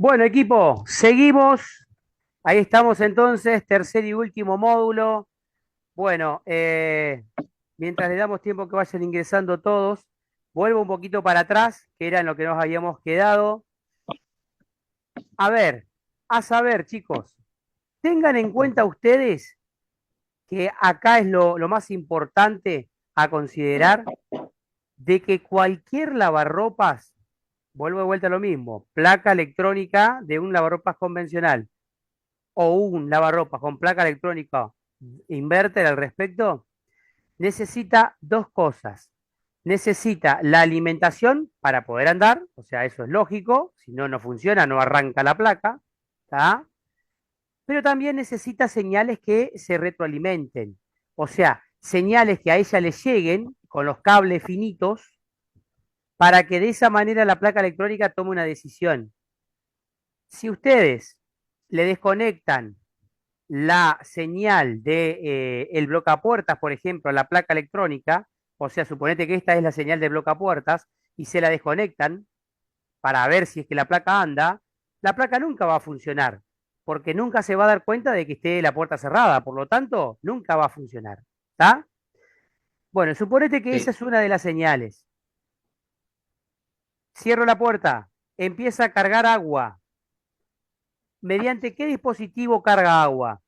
Bueno, equipo, seguimos. Ahí estamos entonces, tercer y último módulo. Bueno, mientras le damos tiempo que vayan ingresando todos, vuelvo un poquito para atrás, que era en lo que nos habíamos quedado. A ver, a saber, chicos, tengan en cuenta ustedes que acá es lo más importante a considerar, de que cualquier lavarropas, vuelvo de vuelta a lo mismo, placa electrónica de un lavarropas convencional o un lavarropas con placa electrónica inverter al respecto, necesita dos cosas. Necesita la alimentación para poder andar, o sea, eso es lógico, si no, no funciona, no arranca la placa, ¿tá? Pero también necesita señales que se retroalimenten, o sea, señales que a ella le lleguen con los cables finitos para que de esa manera la placa electrónica tome una decisión. Si ustedes le desconectan la señal de el blocapuertas, por ejemplo, a la placa electrónica, o sea, suponete que esta es la señal de blocapuertas y se la desconectan para ver si es que la placa anda, la placa nunca va a funcionar, porque nunca se va a dar cuenta de que esté la puerta cerrada, por lo tanto, nunca va a funcionar. ¿Está? Bueno, suponete que esa Sí. es una de las señales. Cierro la puerta, empieza a cargar agua. ¿Mediante qué dispositivo carga agua?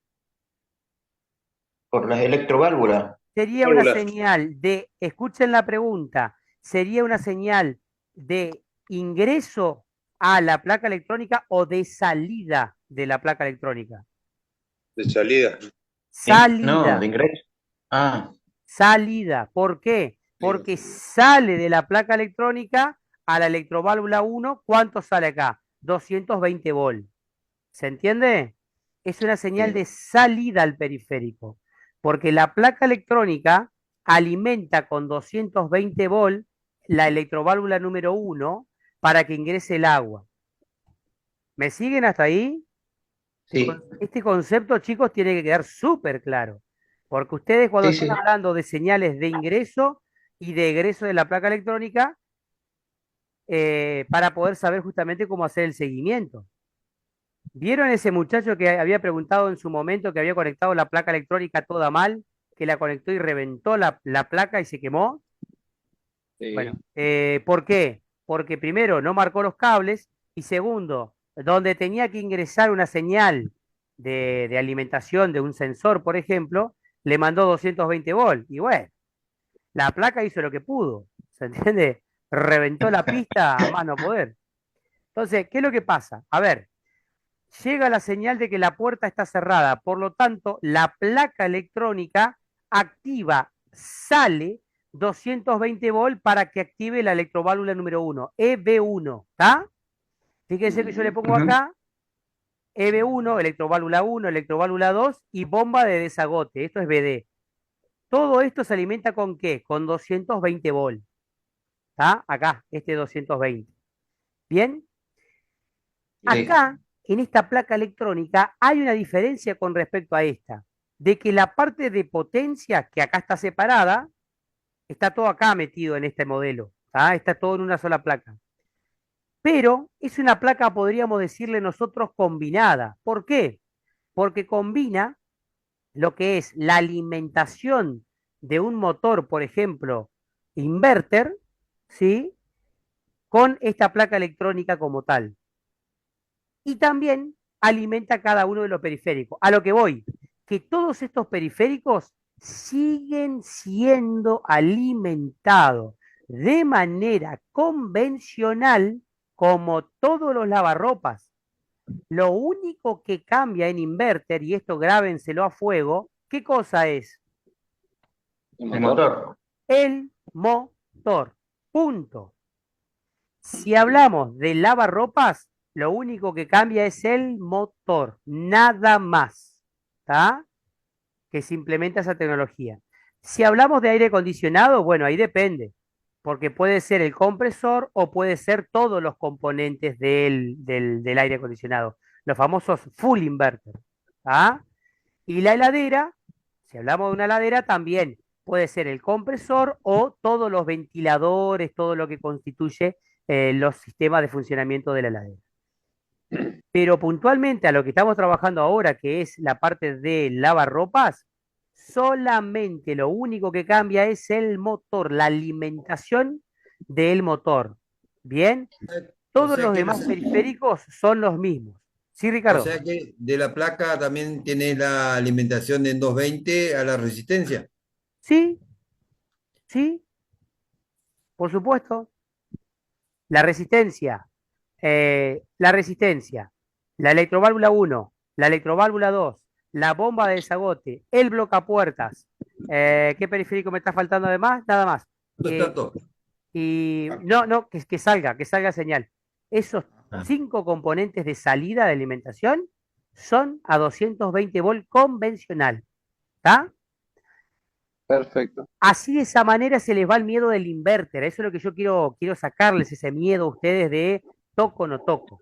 Por las electroválvulas. Sería una Válvulas. señal de, escuchen la pregunta, sería una señal de ingreso a la placa electrónica o de salida de la placa electrónica. De salida. No, Salida, de ingreso. Ah, salida. ¿Por qué? Salida. Porque sale de la placa electrónica a la electroválvula uno. ¿Cuánto sale acá? 220 volt. ¿Se entiende? Es una señal de sí, salida al periférico, porque la placa electrónica alimenta con 220 volt la electroválvula número uno para que ingrese el agua. ¿Me siguen hasta ahí? sí, Este concepto, chicos, tiene que quedar súper claro, porque ustedes cuando sí, están sí. hablando de señales de ingreso y de egreso de la placa electrónica, para poder saber justamente cómo hacer el seguimiento. ¿Vieron ese muchacho que había preguntado en su momento que había conectado la placa electrónica toda mal, que la conectó y reventó la placa y se quemó? Bueno, Sí. ¿por qué? Porque primero no marcó los cables y segundo, donde tenía que ingresar una señal de alimentación de un sensor, por ejemplo, le mandó 220 volt. Y bueno, la placa hizo lo que pudo, ¿se entiende? Reventó la pista a más no poder. Entonces, ¿qué es lo que pasa? A ver, llega la señal de que la puerta está cerrada. Por lo tanto, la placa electrónica activa, sale 220 volt para que active la electroválvula número uno, EB1, ¿está? Fíjense que yo le pongo Ujú. acá EB1, electroválvula uno, electroválvula 2 y bomba de desagote. Esto es BD. Todo esto se alimenta con ¿qué? Con 220 volt. ¿Está? Acá, este 220. Bien, Sí, acá, en esta placa electrónica, hay una diferencia con respecto a esta, de que la parte de potencia, que acá está separada, está todo acá metido en este modelo, ¿tá? Está todo en una sola placa. Pero es una placa, podríamos decirle nosotros, combinada. ¿Por qué? Porque combina lo que es la alimentación de un motor, por ejemplo, inverter, ¿sí? Con esta placa electrónica como tal. Y también alimenta cada uno de los periféricos. A lo que voy, que todos estos periféricos siguen siendo alimentados de manera convencional como todos los lavarropas. Lo único que cambia en inverter, y esto grábenselo a fuego, ¿qué cosa es? ¿El el motor? motor. El motor. Punto. Si hablamos de lavarropas, lo único que cambia es el motor, nada más, ¿está? Que se implementa esa tecnología. Si hablamos de aire acondicionado, bueno, ahí depende, porque puede ser el compresor o puede ser todos los componentes del aire acondicionado, los famosos full inverter, ¿tá? Y la heladera, si hablamos de una heladera, también puede ser el compresor o todos los ventiladores, todo lo que constituye los sistemas de funcionamiento de la heladera. Pero puntualmente a lo que estamos trabajando ahora, que es la parte de lavarropas, solamente lo único que cambia es el motor, la alimentación del motor. Bien, O todos sea los que, demás periféricos son los mismos. ¿Sí, o Ricardo? sea que de la placa también tiene la alimentación en 220 a la resistencia. Sí, sí, por supuesto. La resistencia, la resistencia, la electroválvula 1, la electroválvula 2, la bomba de desagote, el blocapuertas. ¿Qué periférico me está faltando además? Nada más. Eh, Está todo. y no, no, que salga señal. Esos Ah, 5 componentes de salida de alimentación son a 220 volt convencional. ¿Está? Perfecto. Así de esa manera se les va el miedo del inverter. Eso es lo que yo quiero sacarles ese miedo a ustedes de toco o no toco.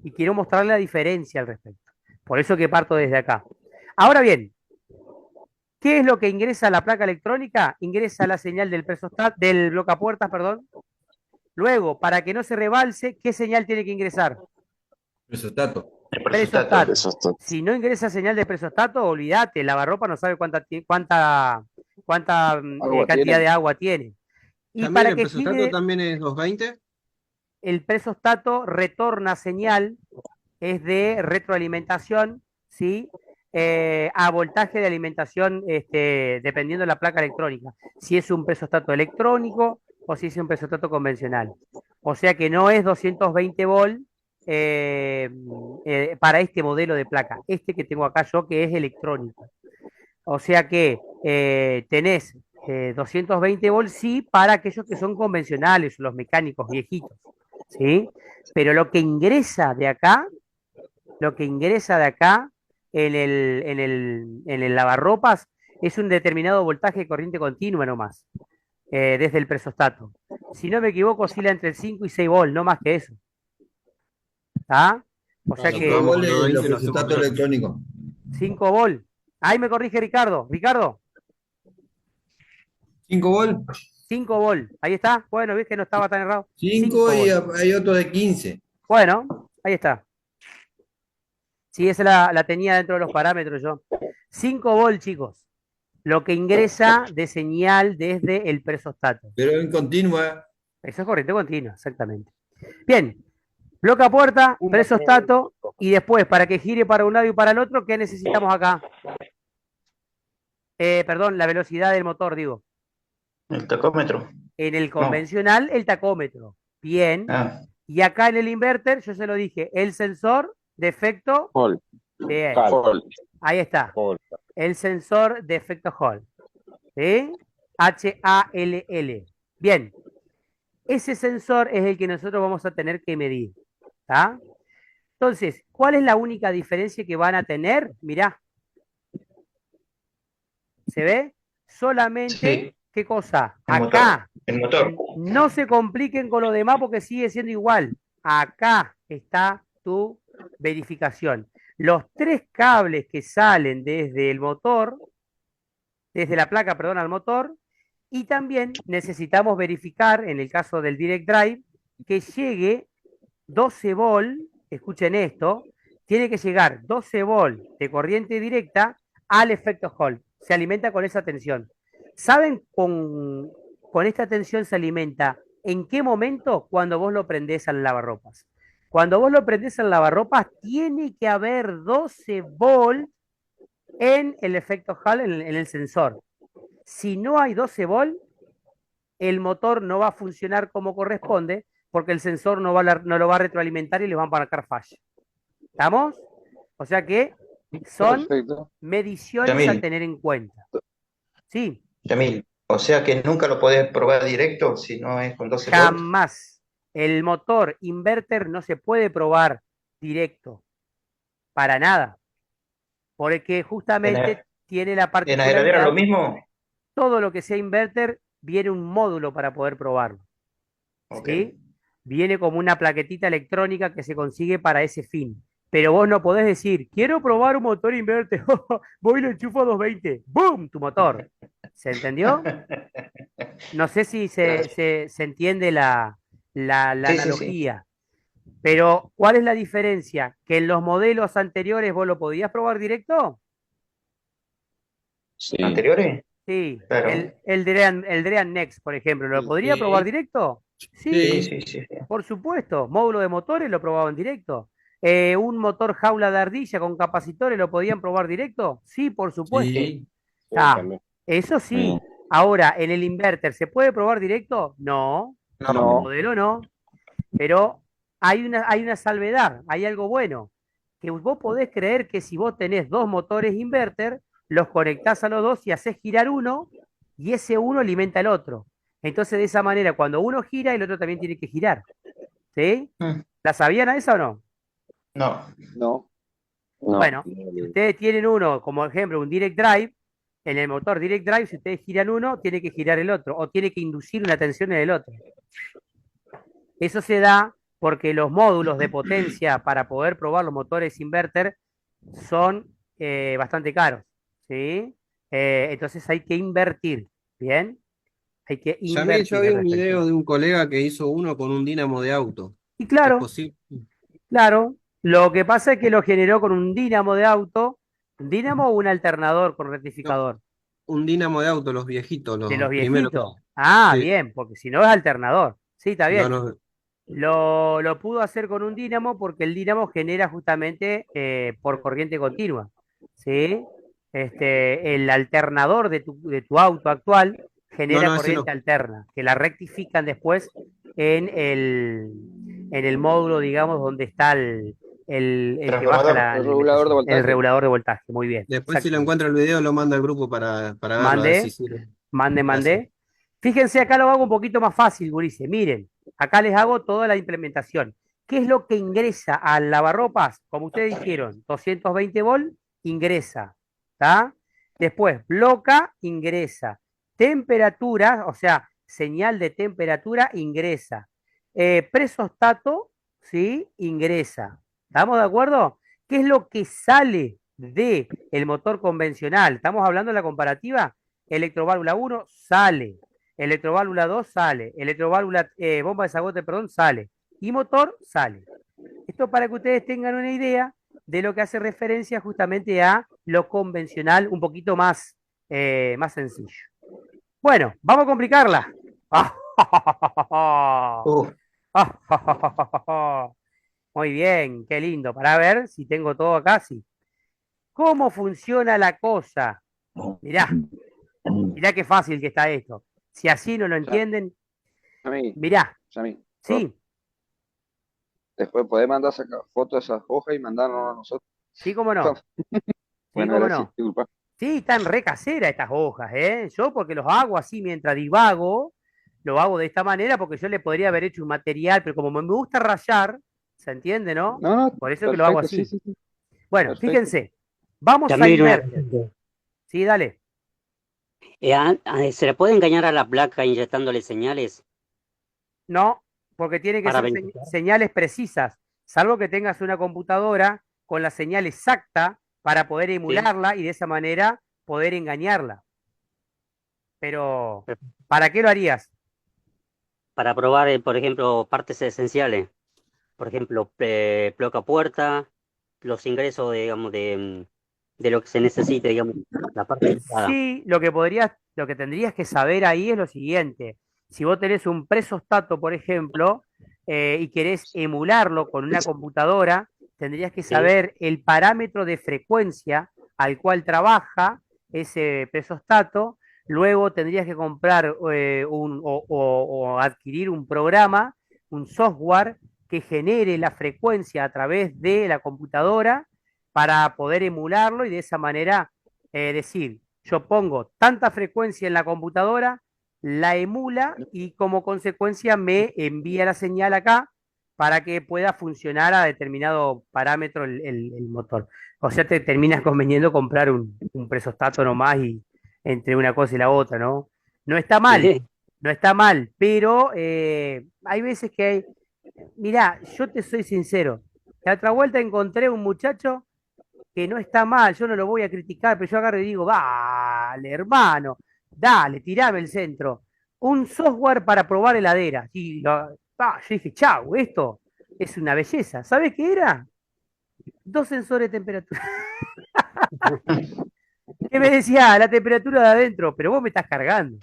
Y quiero mostrarles la diferencia al respecto. Por eso que parto desde acá. Ahora bien, ¿qué es lo que ingresa a la placa electrónica? Ingresa la señal del del blocapuertas, perdón. Luego, para que no se rebalse, ¿qué señal tiene que ingresar? Presostato. El Presostato. presustato. Si no ingresa señal de presostato, olvídate, el lavarropa no sabe cuánta Agua cantidad tiene. de agua tiene. Y También para el que presostato gire también es 220. el presostato, retorna señal, es de retroalimentación, ¿sí? A voltaje de alimentación, dependiendo de la placa electrónica. Si es un presostato electrónico o si es un presostato convencional. O sea que no es 220 volt para este modelo de placa. Este que tengo acá yo, que es electrónico. O sea que tenés 220 volts, sí, para aquellos que son convencionales, los mecánicos viejitos, ¿sí? Pero lo que ingresa de acá en el lavarropas es un determinado voltaje de corriente continua nomás, desde el presostato. Si no me equivoco, oscila entre el 5 y 6 volts, no más que eso. ¿Ah? O sea Nosotros 5 que vamos con goles los 220 y lo hacemos presostatos nosotros. electrónicos. 5 volts. Ahí me corrige Ricardo. Ricardo, 5 volt, 5 volt. Ahí está. Bueno, ves que no estaba tan errado. 5 5 y volt. hay otro de 15. Bueno, ahí está. Sí, esa la tenía dentro de los parámetros yo. 5 volt, chicos. Lo que ingresa de señal desde el presostato. Pero en continua. Eso es corriente continua, exactamente. Bien, bloca puerta, presostato, y después, para que gire para un lado y para el otro, ¿qué necesitamos acá? Perdón, la velocidad del motor, digo. El tacómetro. En el No. convencional, el tacómetro. Bien. Ah, Y acá en el inverter, yo se lo dije, el sensor de efecto. Hall. Bien. Hall. Ahí está. Hall. El sensor de efecto Hall. ¿Sí? HALL. Bien. Ese sensor es el que nosotros vamos a tener que medir. ¿Está? Entonces, ¿cuál es la única diferencia que van a tener? Mirá. ¿Se ve? Solamente, sí, ¿qué cosa? el motor. Acá. El motor. No se compliquen con lo demás porque sigue siendo igual. Acá está tu verificación. Los 3 cables que salen desde el motor, desde la placa, perdón, al motor, y también necesitamos verificar, en el caso del Direct Drive, que llegue 12 volt, escuchen esto, tiene que llegar 12 volt de corriente directa al efecto Hall. Se alimenta con esa tensión. ¿Saben con esta tensión se alimenta en qué momento? Cuando vos lo prendés al lavarropas. Cuando vos lo prendés al lavarropas, tiene que haber 12 volt en el efecto Hall, en el sensor. Si no hay 12 volt, el motor no va a funcionar como corresponde porque el sensor no lo va a retroalimentar y le van a marcar falla. ¿Estamos? O sea que son Perfecto. mediciones a Yamil, tener en cuenta. Sí, Yamil. O sea que nunca lo podés probar directo si no es con 12 volts. jamás. El motor inverter no se puede probar directo, para nada, porque En, justamente tiene la en aeradera lo particularidad, mismo. todo lo que sea inverter, viene un módulo para poder probarlo. Ok. ¿Sí? Viene como una plaquetita electrónica que se consigue para ese fin. Pero vos no podés decir, quiero probar un motor inverter, voy y lo enchufo a 220, ¡boom! Tu motor. ¿Se entendió? No sé si se entiende la Sí, sí, sí. analogía. Pero, ¿cuál es la diferencia? Que en los modelos anteriores vos lo podías probar directo. Sí. ¿Anteriores? Sí, Claro. el Dream Next, por ejemplo, ¿lo podría probar Sí, directo? Sí, Sí, sí, sí, sí, sí. por supuesto. Módulo de motores lo probaban directo. Un motor jaula de ardilla con capacitores lo podían probar directo. Sí, por supuesto. Sí. sí. Sí, Ah, también. eso Mm. sí. Ahora, en el inverter, ¿se puede probar directo? No, este No, No, modelo no. Pero hay una salvedad, hay algo bueno, que vos podés creer que si vos tenés dos motores inverter, los conectás a los dos y haces girar uno, y ese uno alimenta al otro. Entonces, de esa manera, cuando uno gira, el otro también tiene que girar. ¿Sí? Mm, ¿La sabían a esa o no? no. no, no. Bueno, si ustedes tienen uno, como ejemplo, un direct drive, en el motor direct drive, si ustedes giran uno, tiene que girar el otro, o tiene que inducir una tensión en el otro. Eso se da porque los módulos de potencia para poder probar los motores inverter son bastante caros, ¿sí? Entonces hay que invertir, ¿bien? Hay que Yo invertir vi al un respecto. video de un colega que hizo uno con un dínamo de auto. Y ¿Es claro, posible? claro, lo que pasa es que lo generó con un dínamo de auto, un dínamo o un alternador con No, rectificador, un dínamo de auto, los viejitos, de los los primeros. viejitos. Ah, Sí, bien, porque si no es alternador. Sí, está no, bien. no. Lo pudo hacer con un dínamo porque el dínamo genera justamente por corriente continua, ¿sí? El alternador de tu auto actual No, genera no, ese corriente no. alterna, que la rectifican después en en el módulo, digamos, donde está el que baja Transformador. la El regulador de alimentación, en el voltaje. regulador de voltaje. Muy bien, Después, si lo exactamente. encuentro el video, lo manda al grupo para verlo, a ver si Mande, sirve. Gracias. mande. Fíjense, acá lo hago un poquito más fácil, gurises. Miren, acá les hago toda la implementación. ¿Qué es lo que ingresa al lavarropas? Como ustedes dijeron, 220 volt, ingresa. ¿Está? Después, bloca, ingresa. Temperatura, o sea, señal de temperatura, ingresa. Presostato, ¿sí? Ingresa. ¿Estamos de acuerdo? ¿Qué es lo que sale de el motor convencional? Estamos hablando de la comparativa. Electroválvula uno sale, electroválvula 2 sale, electroválvula, bomba de zagote, perdón, sale, y motor sale. Esto para que ustedes tengan una idea de lo que hace referencia justamente a lo convencional, un poquito más, más sencillo. Bueno, vamos a complicarla. Uf, Muy bien, qué lindo. Para ver si tengo todo acá, sí. ¿Cómo funciona la cosa? Mirá, mirá qué fácil que está esto. Si así no lo entienden, Yami, mirá, Yami, bro, sí, después podés mandar sacar fotos de esas hojas y mandarnos a nosotros. sí, cómo no, sí, Bueno, cómo gracias, no. disculpa. Sí, están re caseras estas hojas, ¿eh? Yo porque los hago así mientras divago, lo hago de esta manera porque yo le podría haber hecho un material, pero como me gusta rayar, ¿se entiende, no? No, no, Por eso que lo hago perfecto, sí, así. sí, sí, Bueno, perfecto. fíjense, vamos a También una inverter. consulta. Sí, dale. ¿Se le puede engañar a la placa inyectándole señales No, porque tiene que para ser verificar? señales precisas, salvo que tengas una computadora con la señal exacta para poder ¿Sí? emularla y de esa manera poder engañarla. Pero, ¿para qué lo harías? Para probar, por ejemplo, partes esenciales. Por ejemplo, placa puerta, los ingresos, digamos, de lo que se necesite, digamos, la parte pesada. Sí, lo que tendrías que saber ahí es lo siguiente. Si vos tenés un presostato, por ejemplo, y querés emularlo con una computadora, tendrías que ¿Sí? saber el parámetro de frecuencia al cual trabaja ese presostato. Luego tendrías que comprar o adquirir un programa, un software que genere la frecuencia a través de la computadora para poder emularlo y de esa manera decir, yo pongo tanta frecuencia en la computadora, la emula y como consecuencia me envía la señal acá para que pueda funcionar a determinado parámetro el motor. O sea, te terminas conveniendo comprar un presostato nomás y entre una cosa y la otra, ¿no? No está mal, Sí. no está mal, pero hay veces que hay... Mirá, yo te soy sincero, la otra vuelta encontré un muchacho que no está mal, yo no lo voy a criticar, pero yo agarro y digo, vale, hermano, dale, tirame el centro. Un software para probar heladeras. Yo dije, chau, esto. Es una belleza. ¿Sabes qué era? 2 sensores de temperatura. Que me decía, la temperatura de adentro, pero vos me estás cargando.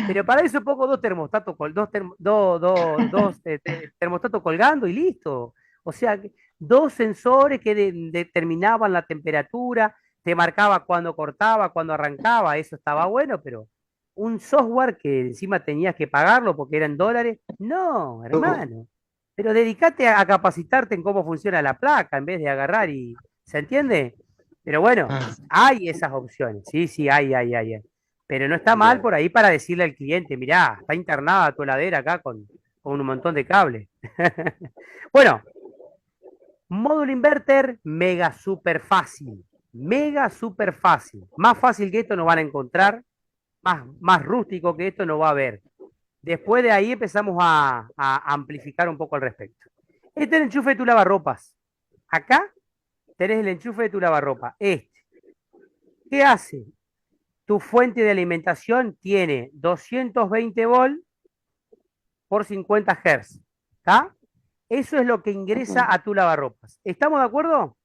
Pero para eso pongo dos termostatos, termostatos colgando y listo. O sea, dos sensores que determinaban la temperatura, te marcaba cuando cortaba, cuando arrancaba, eso estaba bueno, pero un software que encima tenías que pagarlo porque eran dólares, no, hermano. Pero dedicate a capacitarte en cómo funciona la placa en vez de agarrar y, ¿se entiende? Pero bueno, Ah, hay esas opciones, sí, sí, hay. Pero no está mal Bien. por ahí para decirle al cliente, mirá, está internada tu heladera acá con un montón de cables. Bueno, módulo inverter, mega super fácil. Mega super fácil. Más fácil que esto no van a encontrar, más rústico que esto no va a haber. Después de ahí empezamos a amplificar un poco al respecto. Este es el enchufe de tu lavarropas. Acá tenés el enchufe de tu lavarropa. ¿Qué hace? Tu fuente de alimentación tiene 220 volt por 50 Hz. ¿Está? Eso es lo que ingresa a tu lavarropas. ¿Estamos de acuerdo?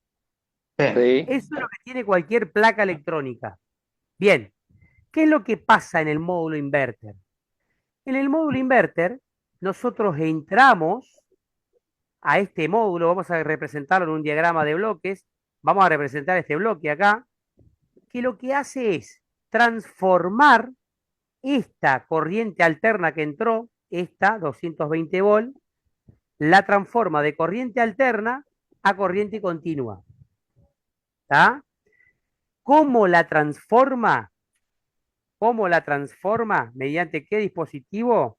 sí. Sí. Eso es lo que tiene cualquier placa electrónica. Bien, ¿qué es lo que pasa en el módulo inverter? En el módulo inverter, nosotros entramos a este módulo, vamos a representarlo en un diagrama de bloques, vamos a representar este bloque acá, que lo que hace es transformar esta corriente alterna que entró, esta 220 volt, la transforma de corriente alterna a corriente continua. ¿Está? ¿Cómo la transforma? ¿Cómo la transforma? ¿Mediante qué dispositivo?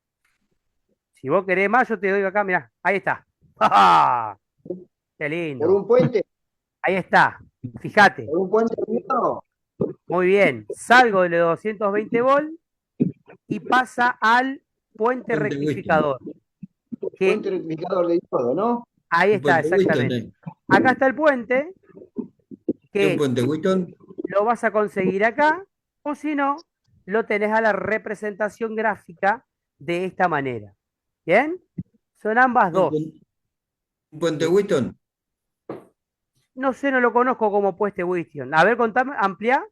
Si vos querés más, yo te doy acá, mirá, ahí está. ¡Ja! ¡Qué Por lindo! un puente, Ahí está. Fíjate. por un puente unido, Muy bien. Salgo de los 220 volt y pasa al puente Puente rectificador. Que puente rectificador de diodo, ¿no? ahí Un está, puente Whiston, exactamente. Acá está el puente, ¿Qué un que puente Whiston? lo vas a conseguir acá, o si no, lo tenés a la representación gráfica de esta manera. ¿Bien? Son ambas ¿Un, dos. un puente Whiston? No sé, no lo conozco como puente Wistion. A ver, contame, ampliá.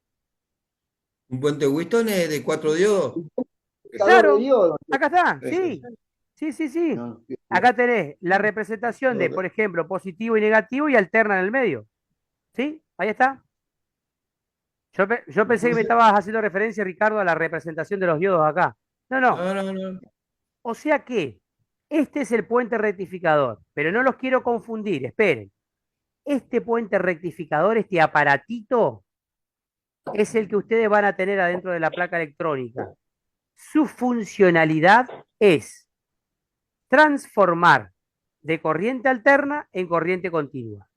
¿Un puente Whiston es de 4 diodos? Rectificador de Claro, diodo. acá está, Eso. sí. No, Acá tenés la representación de, por ejemplo, positivo y negativo y alterna en el medio. ¿Sí? Ahí está. Yo pensé que me estabas haciendo referencia, Ricardo, a la representación de los diodos acá. No, no. No. O sea que este es el puente rectificador, pero no los quiero confundir, esperen. Este puente rectificador, este aparatito, es el que ustedes van a tener adentro de la placa electrónica. Su funcionalidad es transformar de corriente alterna en corriente continua.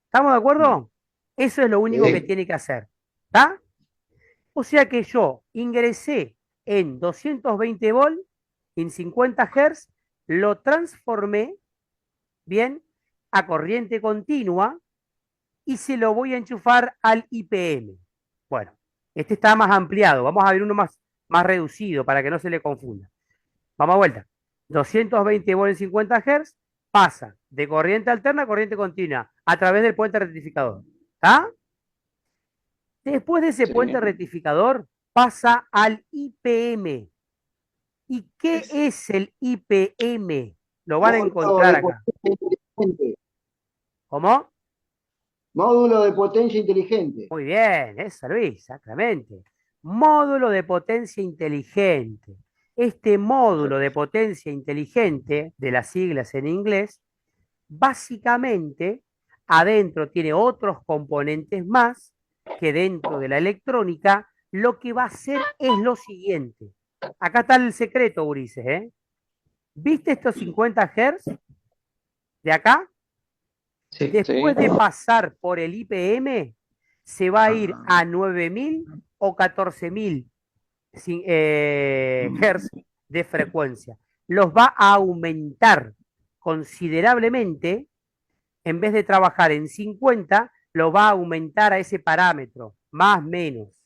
¿Estamos de acuerdo? Eso es lo único que Sí. tiene que hacer. ¿Está? O sea que yo ingresé en 220 volt, en 50 Hz, lo transformé, bien, a corriente continua y se lo voy a enchufar al IPM. Bueno, este está más ampliado. Vamos a ver uno más reducido para que no se le confunda. Vamos a vuelta. 220 volt en 50 Hz pasa de corriente alterna a corriente continua a través del puente rectificador. ¿Está? Después de ese Sí. puente rectificador pasa al IPM. ¿Y qué es el IPM? Lo van a Módulo encontrar de acá. potencia inteligente. ¿Cómo? Módulo de potencia inteligente. Muy bien, eso Luis, exactamente. Módulo de potencia inteligente. Este módulo de potencia inteligente, de las siglas en inglés, básicamente adentro tiene otros componentes más que dentro de la electrónica lo que va a hacer es lo siguiente. Acá está el secreto, Ulises, ¿eh? ¿Viste estos 50 Hz de acá? Sí. Después Sí. de pasar por el IPM, se va a ir a 9000 o 14000 Hz de frecuencia. Los va a aumentar considerablemente. En vez de trabajar en 50, lo va a aumentar a ese parámetro, más menos,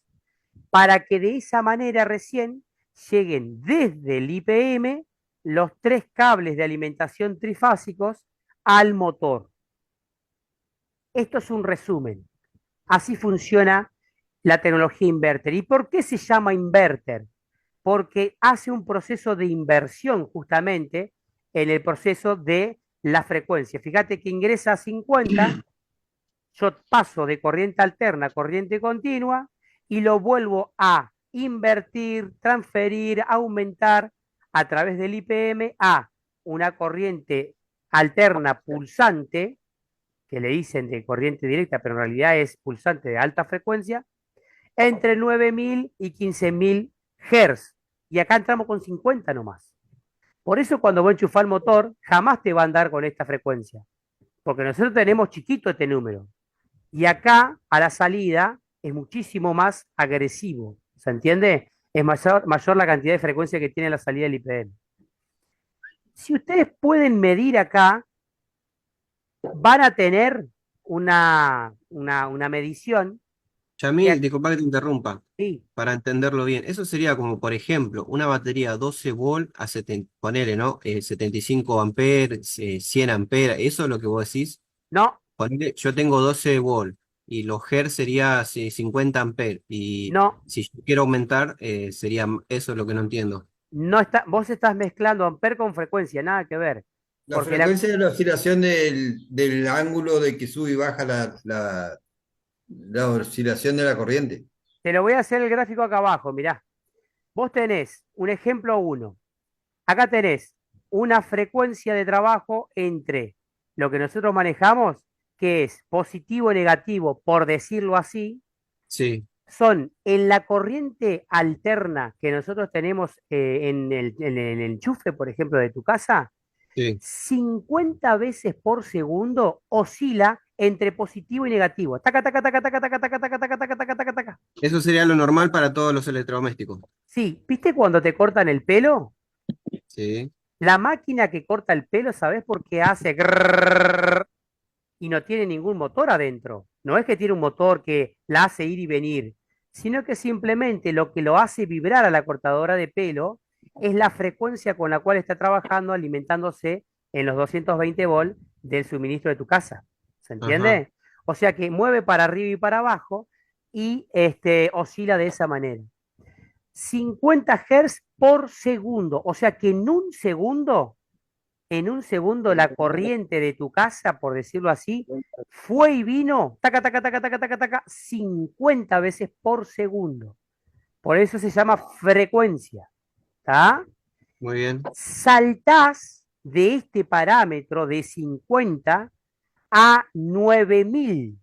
para que de esa manera recién lleguen desde el IPM los 3 cables de alimentación trifásicos al motor. Esto es un resumen. Así funciona la tecnología inverter. ¿Y por qué se llama inverter? Porque hace un proceso de inversión justamente en el proceso de la frecuencia. Fíjate que ingresa a 50, yo paso de corriente alterna a corriente continua y lo vuelvo a invertir, transferir, aumentar a través del IPM a una corriente alterna pulsante, que le dicen de corriente directa, pero en realidad es pulsante de alta frecuencia, entre 9000 y 15000 Hz. Y acá entramos con 50 nomás. Por eso cuando voy a enchufar el motor, jamás te va a andar con esta frecuencia. Porque nosotros tenemos chiquito este número. Y acá, a la salida, es muchísimo más agresivo. ¿Se entiende? Es mayor la cantidad de frecuencia que tiene la salida del IPM. Si ustedes pueden medir acá, van a tener una medición. Yamil, disculpa que te interrumpa, Sí, para entenderlo bien. Eso sería como, por ejemplo, una batería 12 volt a 70, ponele, ¿no? 75 amperes, 100 amperes, eso es lo que vos decís. no, Ponele, yo tengo 12 volt y los hertz sería 50 amperes. Y no, si yo quiero aumentar, sería eso es lo que no entiendo. no está, vos estás mezclando amper con frecuencia, nada que ver. La Porque frecuencia de la oscilación del ángulo de que sube y baja la oscilación de la corriente. te lo voy a hacer el gráfico acá abajo, mirá. Vos tenés un ejemplo 1. Acá tenés una frecuencia de trabajo entre lo que nosotros manejamos, que es positivo y negativo, por decirlo así, Sí, son en la corriente alterna que nosotros tenemos en el enchufe, por ejemplo, de tu casa, sí. 50 veces por segundo oscila entre positivo y negativo. Taca, taca, taca, taca, taca, taca, taca, taca, taca, taca, taca, taca. Eso sería lo normal para todos los electrodomésticos. Sí, ¿viste cuando te cortan el pelo? Sí, La máquina que corta el pelo, ¿sabés por qué hace grrrr y no tiene ningún motor adentro? No es que tiene un motor que la hace ir y venir, sino que simplemente lo que lo hace vibrar a la cortadora de pelo es la frecuencia con la cual está trabajando, alimentándose en los 220 volts del suministro de tu casa. ¿Se ajá. entiende? O sea que mueve para arriba y para abajo y oscila de esa manera. 50 Hz por segundo, o sea que en un segundo la corriente de tu casa, por decirlo así, fue y vino, taca, taca, taca, taca, taca, taca, 50 veces por segundo. Por eso se llama frecuencia. ¿Está? Muy bien. Saltás de este parámetro de 50 a 9000.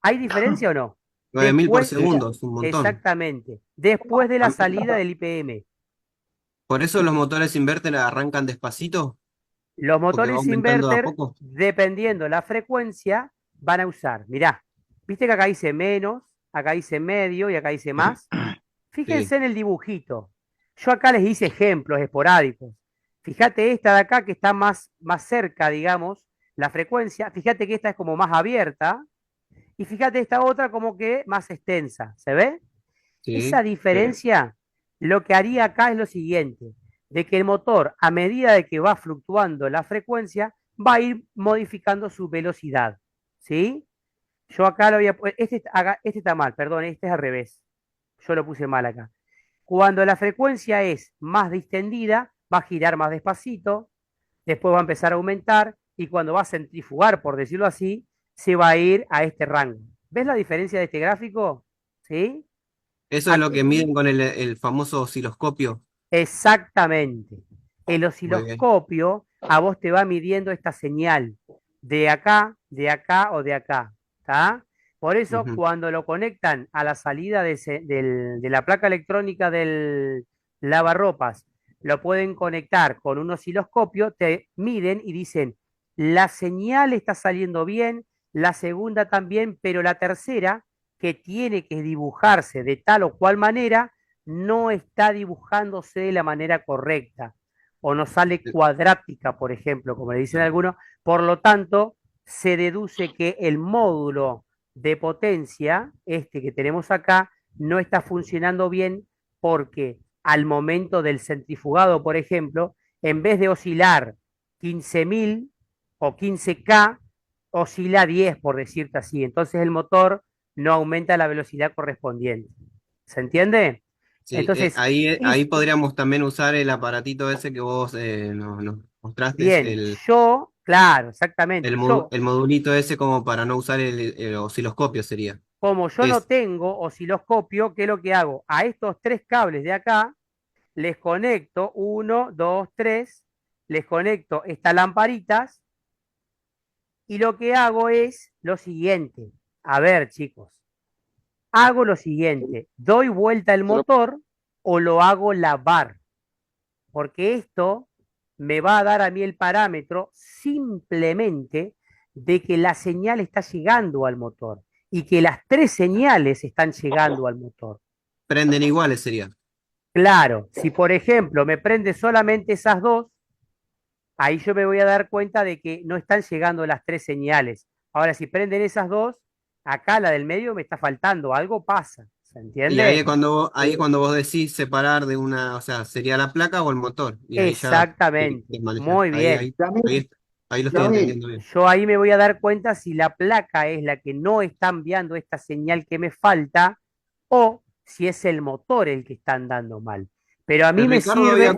¿Hay diferencia o no? 9000 por Después, segundo, es un montón. exactamente, después de la Am- salida del IPM. Por eso los motores inverter arrancan despacito, Los porque va motores aumentando de a inverter, poco. dependiendo la frecuencia, van a usar. Mirá, viste que acá dice menos, acá dice medio y acá dice más. Sí, Fíjense en el dibujito. Yo acá les hice ejemplos esporádicos. Fíjate esta de acá que está más cerca, digamos, la frecuencia. Fíjate que esta es como más abierta. Y fíjate esta otra como que más extensa. ¿Se ve? Esa sí. diferencia lo que haría acá es lo siguiente, de que el motor, a medida de que va fluctuando la frecuencia, va a ir modificando su velocidad. ¿Sí? Yo acá lo voy a este está mal, perdón, este es al revés. Yo lo puse mal acá. Cuando la frecuencia es más distendida, va a girar más despacito, después va a empezar a aumentar y cuando va a centrifugar, por decirlo así, se va a ir a este rango. ¿Ves la diferencia de este gráfico? ¿Sí? Eso es lo que Aquí miden con el famoso osciloscopio. exactamente. El Muy bien. osciloscopio a vos te va midiendo esta señal de acá o de acá. ¿Está? Por eso, Ujú. cuando lo conectan a la salida de la placa electrónica del lavarropas, lo pueden conectar con un osciloscopio, te miden y dicen, la señal está saliendo bien, la segunda también, pero la tercera, que tiene que dibujarse de tal o cual manera, no está dibujándose de la manera correcta o no sale cuadrática, por ejemplo, como le dicen algunos. Por lo tanto, se deduce que el módulo de potencia, este que tenemos acá, no está funcionando bien porque al momento del centrifugado, por ejemplo, en vez de oscilar 15.000 o 15K, oscila 10, por decirte así. Entonces el motor no aumenta la velocidad correspondiente. ¿Se entiende? Sí, Entonces, ahí podríamos también usar el aparatito ese que vos nos mostraste, bien, yo, claro, exactamente. Yo, el modulito ese como para no usar el osciloscopio sería. como yo no Es, tengo osciloscopio, ¿qué es lo que hago? A estos tres cables de acá les conecto, uno, dos, tres, les conecto estas lamparitas y lo que hago es lo siguiente. A ver, chicos, hago lo siguiente. Doy vuelta el Solo- motor o lo hago lavar, porque esto me va a dar a mí el parámetro simplemente de que la señal está llegando al motor y que las tres señales están llegando al motor. prenden iguales sería. Claro, si por ejemplo me prende solamente esas dos, ahí yo me voy a dar cuenta de que no están llegando las tres señales. Ahora, si prenden esas dos, acá la del medio me está faltando, algo pasa, ¿se Y ahí entiende? ahí cuando vos decís separar de una, o sea, sería la placa o el motor. Y ahí ya Exactamente, te manejas. muy bien. Yamil, Ahí lo estoy Yamil, entendiendo bien. Yo ahí me voy a dar cuenta si la placa es la que no está enviando esta señal que me falta o si es el motor el que están dando mal. Pero a mí me sirve,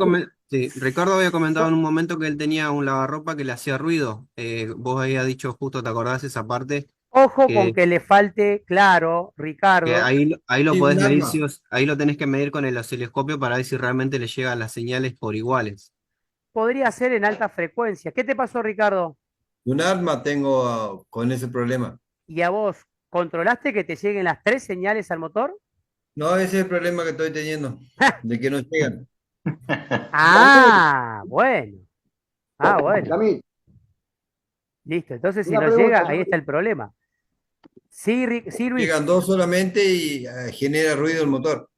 Sí, Ricardo había comentado en yo- un momento que él tenía un lavarropa que le hacía ruido. Vos habías dicho justo, ¿te acordás esa parte? ojo con Que, que le falte, claro, que Ricardo, ahí lo Sí, podés un medir, arma. ahí lo tenés que medir con el osciloscopio para ver si realmente le llegan las señales por iguales. podría ser en alta frecuencia. ¿Qué te pasó, Ricardo? Un arma tengo con ese problema. ¿Y a vos controlaste que te lleguen las tres señales al motor? No, ese es el problema que estoy teniendo, de que no llegan. Yamil, Ah, bueno. Ah, bueno. Yamil, Listo. Entonces, si una no pregunta, llega, ahí está Yamil. el problema. Sí, sí, Luis. Llegan dos solamente y genera ruido el motor.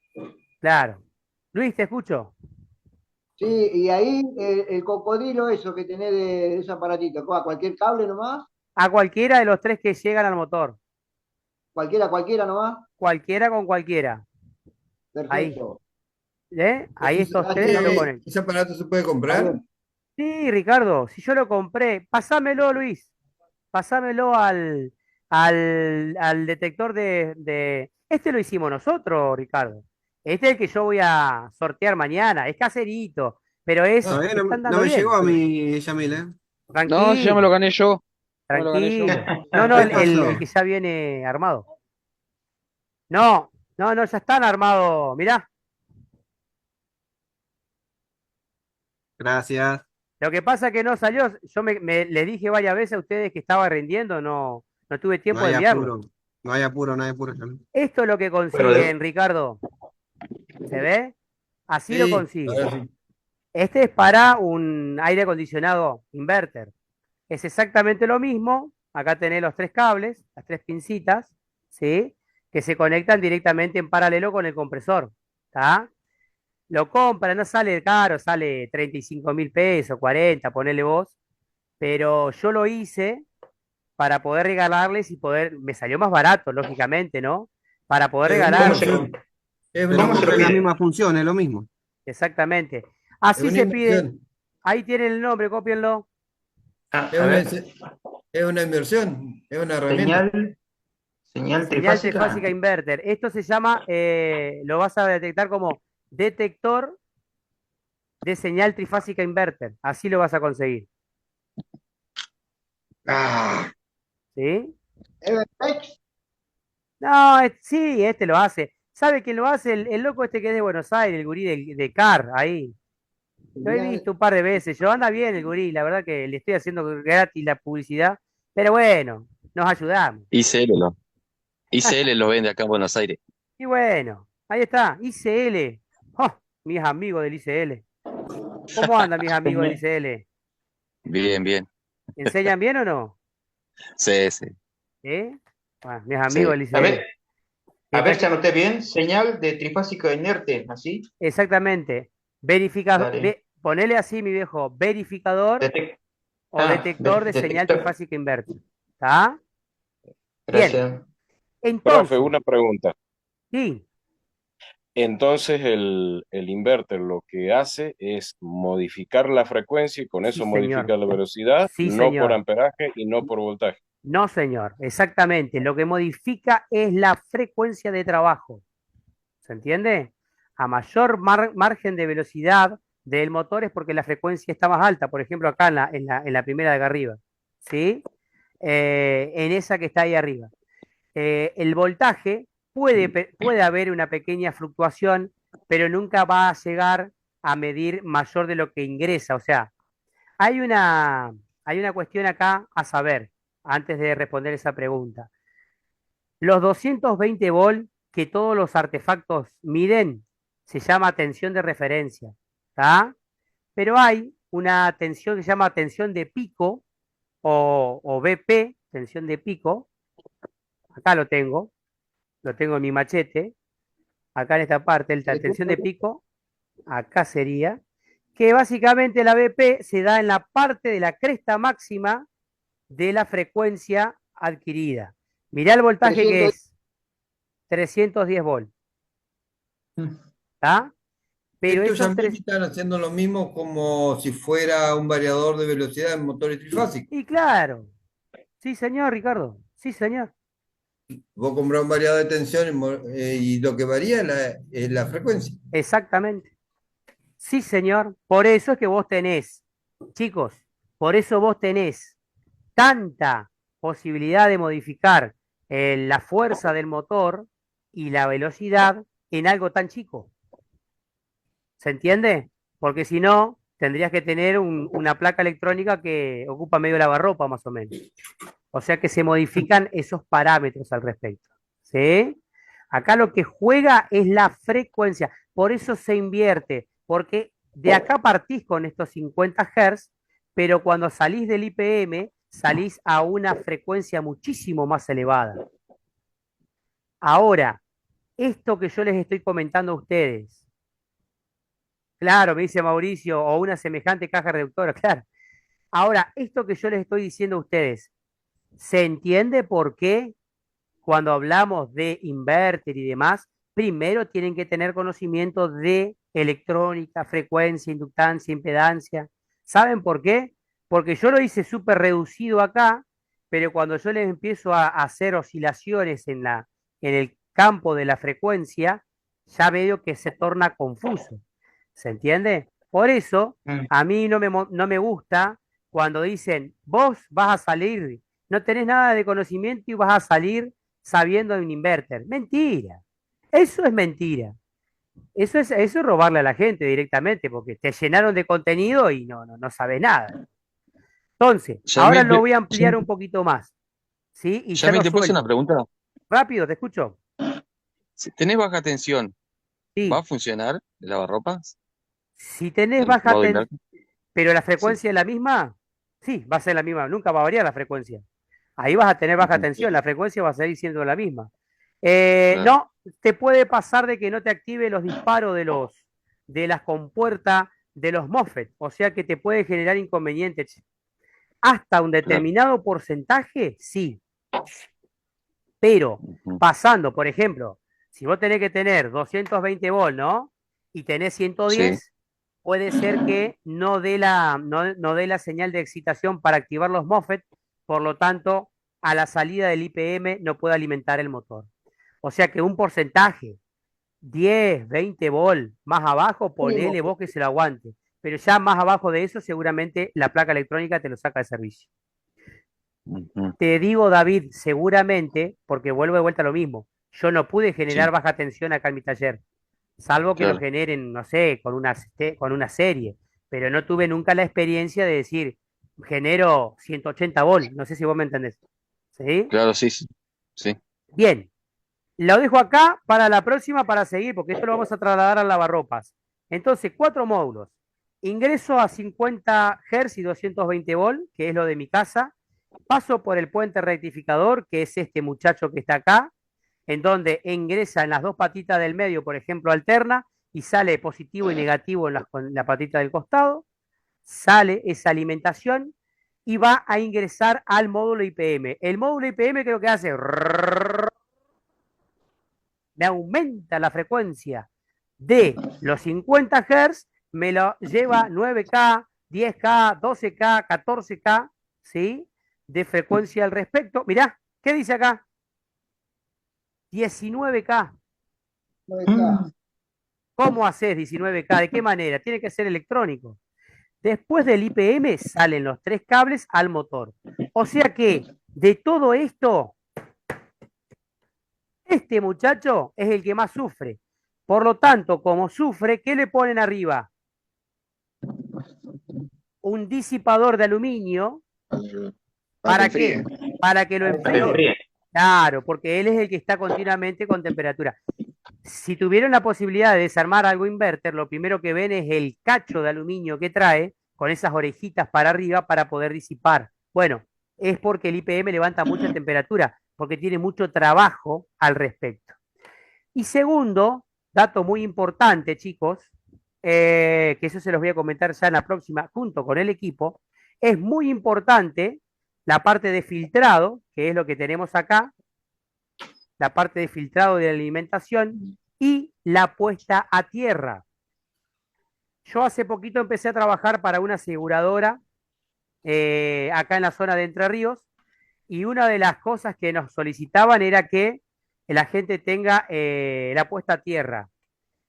Claro. Luis, te escucho. Sí, y ahí el cocodrilo, eso que tenés de ese aparatito, cualquier cable nomás, A cualquiera de los tres que llegan al motor. cualquiera nomás, Cualquiera con cualquiera. Ahí. perfecto. ¿Eh? Ahí estos tres lo Yamil, conecto. ¿Ese aparato se puede está comprar? bien. Sí, Ricardo, si yo lo compré, pasámelo, Luis. Pasámelo al detector Este lo hicimos nosotros, Ricardo. Este es el que yo voy a sortear mañana. Es caserito, pero Ah, me están No dando me llegó bien. a mí, Yamil, ¿eh? No, si ya me lo Tranquilo, gané yo. Ya me lo gané yo. tranquilo. No, no, ¿Qué el pasó? que ya viene armado. No, no, no, ya están armados. Mirá, Gracias. lo que pasa que no salió. Yo les dije varias veces a ustedes que estaba rindiendo, no, no tuve No tiempo de hay enviarlo. apuro. No hay apuro, no hay apuro, Yamil. Esto es lo que Pero consiguen, Ricardo. ¿Se ve? Así lo sí, consiguen. ahora sí. Este es para un aire acondicionado inverter. Es exactamente lo mismo. Acá tenés los tres cables, las tres pincitas, ¿sí? Que se conectan directamente en paralelo con el compresor. ¿Está? Lo compran, no sale caro, sale 35.000 pesos, 40, ponele vos. Pero yo lo hice para poder regalarles y poder, me salió más barato, lógicamente, ¿no? Para poder Es una ¿cómo regalarles. se, inversión. Es una Pero cómo se lo cumple las inversión. pide? mismas funciones, lo mismo. Exactamente. Es Así una se pide. inversión. Ahí tienen el nombre, cópienlo. Ah, Es a una, ver, es una inversión. Es una herramienta. señal, señal Señal trifásica. trifásica inverter. Esto se llama, lo vas a detectar como detector de señal trifásica inverter. Así lo vas a conseguir. Ah, ¿Sí? Evertex, No, sí, este lo hace. ¿Sabe quién lo hace? El loco este que es de Buenos Aires, el gurí de CAR, ahí. Lo he señal, visto un par de veces. Yo anda bien el gurí, la verdad que le estoy haciendo gratis la publicidad. Pero bueno, nos ayudamos. ICL, ¿no? ICL lo vende acá en Buenos Aires. Y bueno, ahí está, ICL. ¡Oh! Mis amigos del ICL. ¿Cómo andan mis amigos del señal. ICL? Bien, bien. ¿Enseñan bien o no? Sí, sí, ¿Eh? Ah, mis amigos sí. del A ICL. ver, a ver si Está- anoté bien. Señal de trifásica inerte, ¿así? Exactamente. Verificador, Dale. ponele así, mi viejo, verificador Detec- o detector de señal detector. trifásica inversa. ¿Está? Bien. Gracias. Profe, Entonces, una pregunta. sí, Entonces el inverter lo que hace es modificar la frecuencia y con Sí, eso señor. modifica la velocidad, Sí, no por señor. amperaje y no por voltaje. No, señor. Exactamente. Lo que modifica es la frecuencia de trabajo. ¿Se entiende? A mayor margen de velocidad del motor es porque la frecuencia está más alta. Por ejemplo, acá en la primera de acá arriba. ¿Sí? En esa que está ahí arriba. El voltaje puede haber una pequeña fluctuación, pero nunca va a llegar a medir mayor de lo que ingresa. O sea, hay una, hay una cuestión acá a saber antes de responder esa pregunta. Los 220 volt que todos los artefactos miden se llama tensión de referencia, ¿tá? Pero hay una tensión que se llama tensión de pico o BP, tensión de pico. Acá lo tengo en mi machete. Acá en esta parte, la tensión de pico, acá sería, que básicamente la BP se da en la parte de la cresta máxima de la frecuencia adquirida. Mirá el voltaje que 300. es 310 volts, Mm. ¿está? Pero Estos esos también tres... están haciendo lo mismo como si fuera un variador de velocidad en motores trifásicos. Y claro, sí señor, Ricardo, sí señor, Vos comprás un variador de tensión y lo que varía es la frecuencia. exactamente. Sí señor, por eso es que vos tenés, chicos, por eso vos tenés tanta posibilidad de modificar la fuerza del motor y la velocidad en algo tan chico. ¿Se entiende? Porque si no, tendrías que tener una placa electrónica que ocupa medio lavarropa más o menos. O sea que se modifican esos parámetros al respecto. ¿Sí? Acá lo que juega es la frecuencia. Por eso se invierte. Porque de acá partís con estos 50 Hz, pero cuando salís del IPM, salís a una frecuencia muchísimo más elevada. Ahora, esto que yo les estoy comentando a ustedes, claro, me dice Mauricio, o una semejante caja reductora, claro. Ahora, esto que yo les estoy diciendo a ustedes, ¿se entiende por qué cuando hablamos de inverter y demás, primero tienen que tener conocimiento de electrónica, frecuencia, inductancia, impedancia? ¿Saben por qué? Porque yo lo hice súper reducido acá, pero cuando yo les empiezo a hacer oscilaciones en el campo de la frecuencia, ya veo que se torna confuso. ¿Se entiende? Por eso, Mm. a mí no me gusta cuando dicen, vos vas a salir, no tenés nada de conocimiento y vas a salir sabiendo de un inverter. Mentira. Eso es mentira. Eso es robarle a la gente directamente, porque te llenaron de contenido y no sabes nada. Entonces, ahora Yamil, lo voy a ampliar un Yamil, poquito más, ¿sí? Y ya Yamil, lo ¿te puedo hacer una suelto. pregunta? Rápido, te escucho. Si tenés baja tensión, ¿va a Sí. funcionar el lavarropas? Si tenés ¿El baja modo tensión, inverter? pero la Sí. frecuencia es la misma, sí, va a ser la misma, nunca va a variar la frecuencia. Ahí vas a tener baja Ujú, tensión, la frecuencia va a seguir siendo la misma. claro. No, te puede pasar de que no te active los disparos de las compuertas de los MOSFET, o sea que te puede generar inconvenientes. Hasta un Claro. determinado porcentaje, sí, pero Ujú, pasando, por ejemplo, si vos tenés que tener 220 volts, ¿no? Y tenés sí, 110, puede ser que no dé la señal de excitación para activar los MOSFET, por lo tanto, a la salida del IPM no puede alimentar el motor. O sea que un porcentaje, 10, 20 volt, más abajo, ponele vos que se lo aguante. Pero ya más abajo de eso, seguramente la placa electrónica te lo saca de servicio. ujú, Te digo, David, seguramente, porque vuelvo de vuelta a lo mismo. Yo no pude generar sí, baja tensión acá en mi taller, salvo que lo claro. generen, no sé, con una serie. Pero no tuve nunca la experiencia de decir, genero 180 volt. No sé si vos me entendés. ¿Sí? Claro, sí, sí. Sí. Bien, lo dejo acá para la próxima para seguir, porque esto lo vamos a trasladar al lavarropas. Entonces, cuatro módulos. Ingreso a 50 Hz y 220 volt, que es lo de mi casa. Paso por el puente rectificador, que es este muchacho que está acá, en donde ingresa en las dos patitas del medio, por ejemplo, alterna, y sale positivo y negativo con la patita del costado. Sale esa alimentación y va a ingresar al módulo IPM. El módulo IPM creo que hace me aumenta la frecuencia de los 50 Hz me lo lleva 9K, 10K, 12K, 14K, ¿sí? De frecuencia al respecto. Mirá, ¿qué dice acá? 19K. 9K. ¿Cómo haces 19K? ¿De qué manera? Tiene que ser electrónico. Después del IPM salen los 3 cables al motor. O sea que de todo esto, este muchacho es el que más sufre. Por lo tanto, como sufre, ¿qué le ponen arriba? Un disipador de aluminio. ¿Para qué? Para que lo enfríe. Claro, porque él es el que está continuamente con temperatura. Si tuvieran la posibilidad de desarmar algo inverter, lo primero que ven es el cacho de aluminio que trae con esas orejitas para arriba para poder disipar. Bueno, es porque el IPM levanta mucha temperatura, porque tiene mucho trabajo al respecto. Y segundo, dato muy importante, chicos, que eso se los voy a comentar ya en la próxima junto con el equipo, es muy importante la parte de filtrado, que es lo que tenemos acá, la parte de filtrado de la alimentación y la puesta a tierra. Yo hace poquito empecé a trabajar para una aseguradora acá en la zona de Entre Ríos y una de las cosas que nos solicitaban era que la gente tenga la puesta a tierra.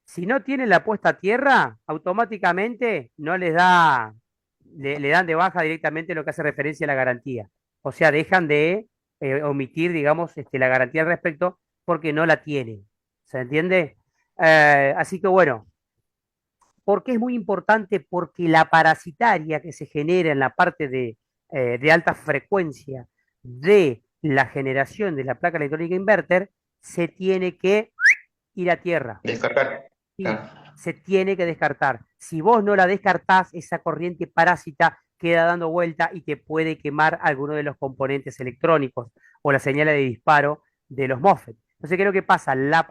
Si no tienen la puesta a tierra, automáticamente no les da, le dan de baja directamente lo que hace referencia a la garantía. O sea, dejan de omitir, digamos, la garantía al respecto porque no la tienen. ¿Se entiende? Así que bueno, ¿por qué es muy importante? Porque la parasitaria que se genera en la parte de alta frecuencia de la generación de la placa electrónica inverter se tiene que ir a tierra. Descargar. Sí, Claro. se tiene que descartar. Si vos no la descartás, esa corriente parásita queda dando vuelta y te puede quemar alguno de los componentes electrónicos o la señal de disparo de los MOSFET. Entonces, ¿qué es lo que pasa? La